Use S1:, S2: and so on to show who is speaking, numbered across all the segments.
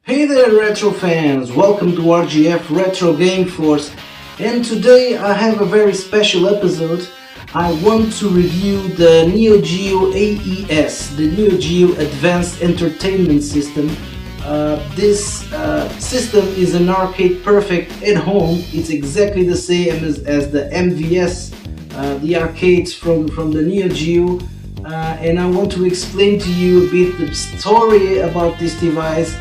S1: Hey there retro fans, welcome to RGF RetroGameForce, and today I have a very special episode. I want to review the neo-geo AES, the neo-geo Advanced Entertainment System. This system is an arcade perfect at home. It's exactly the same as the MVS, the arcades from the neo-geo, and I want to explain to you a bit the story about this device.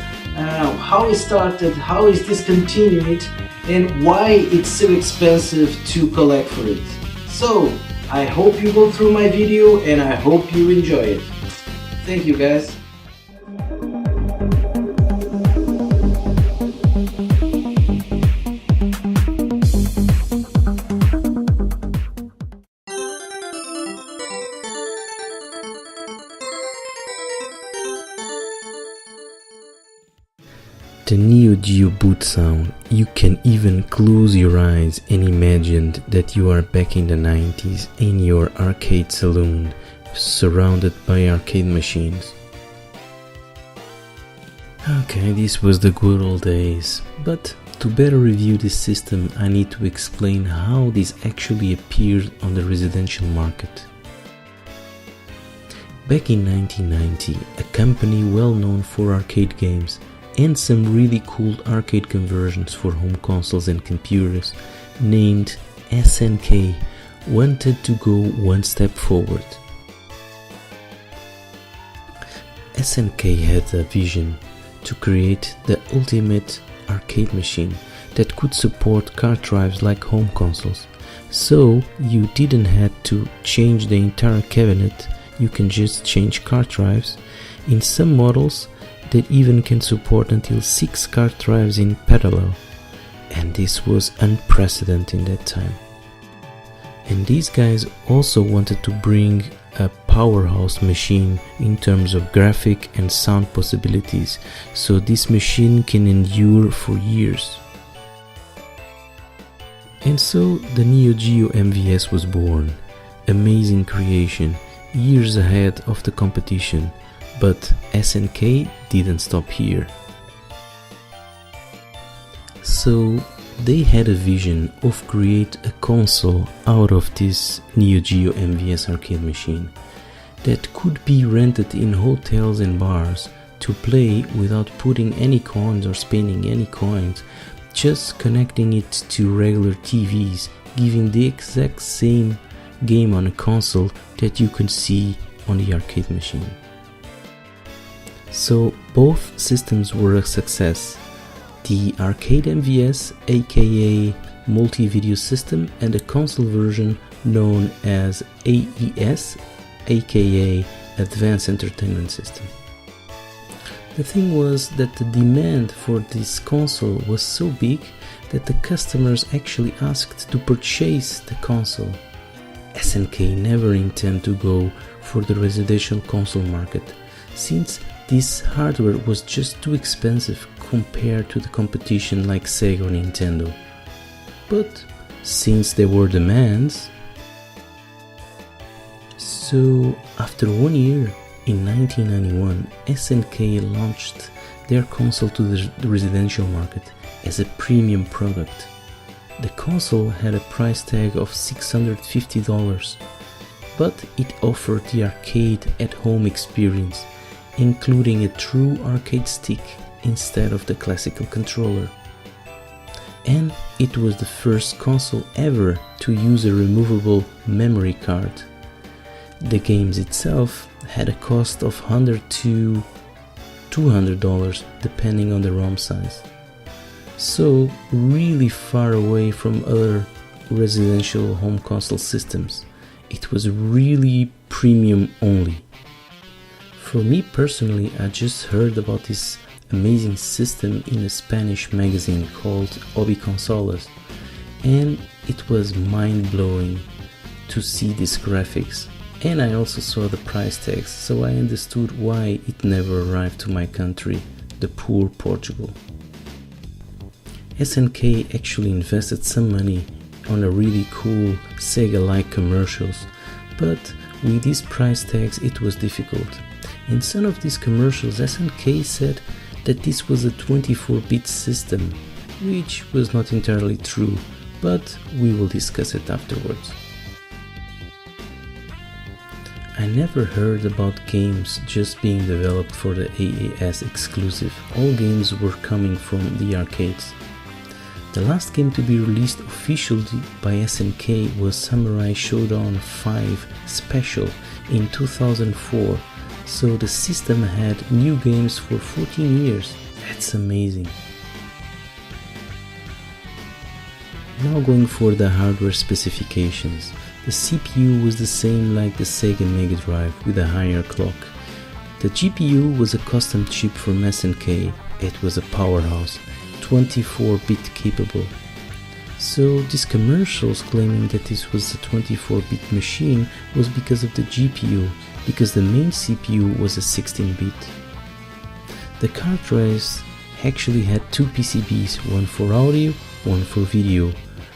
S1: How it started, how is discontinued, and why it's so expensive to collect for it. So, I hope you go through my video and I hope you enjoy it. Thank you guys.
S2: The neo-geo boot sound, you can even close your eyes and imagine that you are back in the 90s in your arcade saloon, surrounded by arcade machines. Okay, this was the good old days, but to better review this system I need to explain how this actually appeared on the residential market. Back in 1990, a company well known for arcade games and some really cool arcade conversions for home consoles and computers, named SNK, wanted to go one step forward. SNK had a vision to create the ultimate arcade machine that could support card drives like home consoles, so you didn't have to change the entire cabinet, you can just change card drives. In some models that even can support until 6 card drives in parallel, and this was unprecedented in that time. And these guys also wanted to bring a powerhouse machine in terms of graphic and sound possibilities, so this machine can endure for years. And so the neo-geo MVS was born, amazing creation, years ahead of the competition. But SNK didn't stop here. So they had a vision of create a console out of this neo-geo MVS arcade machine that could be rented in hotels and bars to play without putting any coins or spending any coins, just connecting it to regular TVs, giving the exact same game on a console that you can see on the arcade machine. So both systems were a success. The arcade MVS, aka multi-video system, and the console version known as AES, aka Advanced Entertainment System. The thing was that the demand for this console was so big that the customers actually asked to purchase the console. SNK never intended to go for the residential console market, since this hardware was just too expensive compared to the competition like Sega or Nintendo. But since there were demands, so after 1 year, in 1991, SNK launched their console to the residential market as a premium product. The console had a price tag of $650, but it offered the arcade at home experience, including a true arcade stick instead of the classical controller. And it was the first console ever to use a removable memory card. The games itself had a cost of $100 to $200 depending on the ROM size. So really far away from other residential home console systems. It was really premium only. For me personally, I just heard about this amazing system in a Spanish magazine called Hobby Consolas, and it was mind-blowing to see these graphics, and I also saw the price tags, so I understood why it never arrived to my country, the poor Portugal. SNK actually invested some money on a really cool Sega-like commercials, but with these price tags it was difficult. In some of these commercials, SNK said that this was a 24-bit system, which was not entirely true, but we will discuss it afterwards. I never heard about games just being developed for the AES exclusive. All games were coming from the arcades. The last game to be released officially by SNK was Samurai Shodown 5 Special in 2004, so the system had new games for 14 years. That's amazing. Now going for the hardware specifications. The CPU was the same like the Sega Mega Drive with a higher clock. The GPU was a custom chip from SNK. It was a powerhouse, 24-bit capable. So these commercials claiming that this was a 24-bit machine was because of the GPU, because the main CPU was a 16-bit. The card drives actually had two PCBs, one for audio, one for video.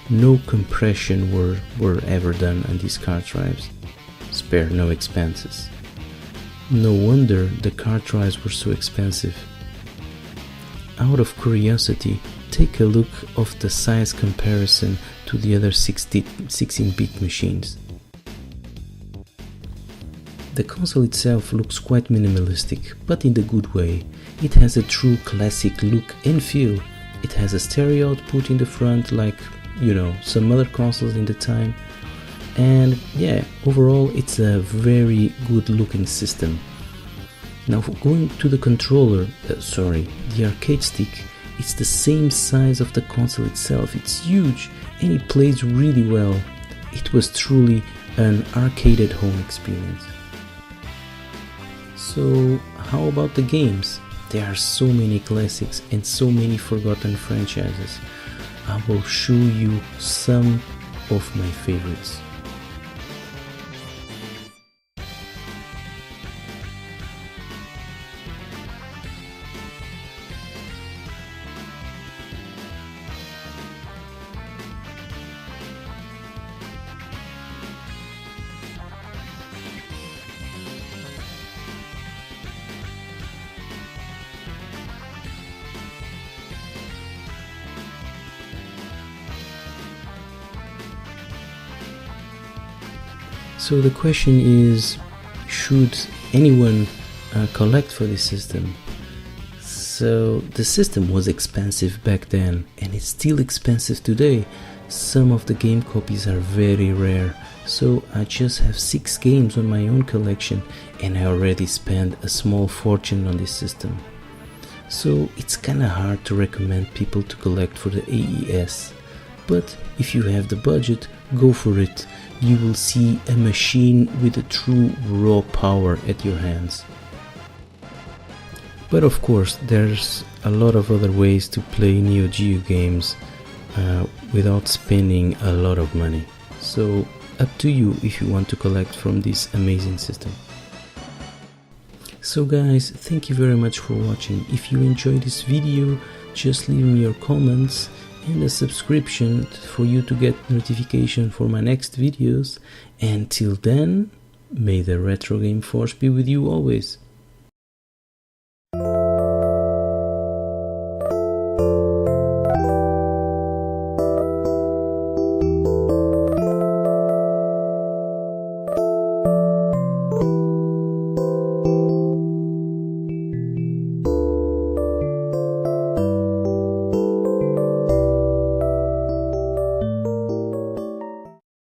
S2: No compression were ever done on these card drives. Spare no expenses. No wonder the card drives were so expensive. Out of curiosity, take a look of the size comparison to the other 16-bit machines. The console itself looks quite minimalistic, but in the good way. It has a true classic look and feel. It has a stereo output in the front like, you know, some other consoles in the time, and yeah, overall it's a very good looking system. Now going to the controller, the arcade stick, it's the same size of the console itself. It's huge and it plays really well. It was truly an arcade at home experience. So how about the games? There are so many classics and so many forgotten franchises. I will show you some of my favorites. So the question is, should anyone collect for this system? So the system was expensive back then and it's still expensive today. Some of the game copies are very rare, so I just have 6 games on my own collection and I already spent a small fortune on this system. So it's kinda hard to recommend people to collect for the AES. But if you have the budget, go for it. You will see a machine with a true raw power at your hands. But of course, there's a lot of other ways to play neo-geo games without spending a lot of money. So up to you if you want to collect from this amazing system. So guys, thank you very much for watching. If you enjoyed this video, just leave me your comments and a subscription for you to get notification for my next videos. Until then, may the RetroGameForce be with you always.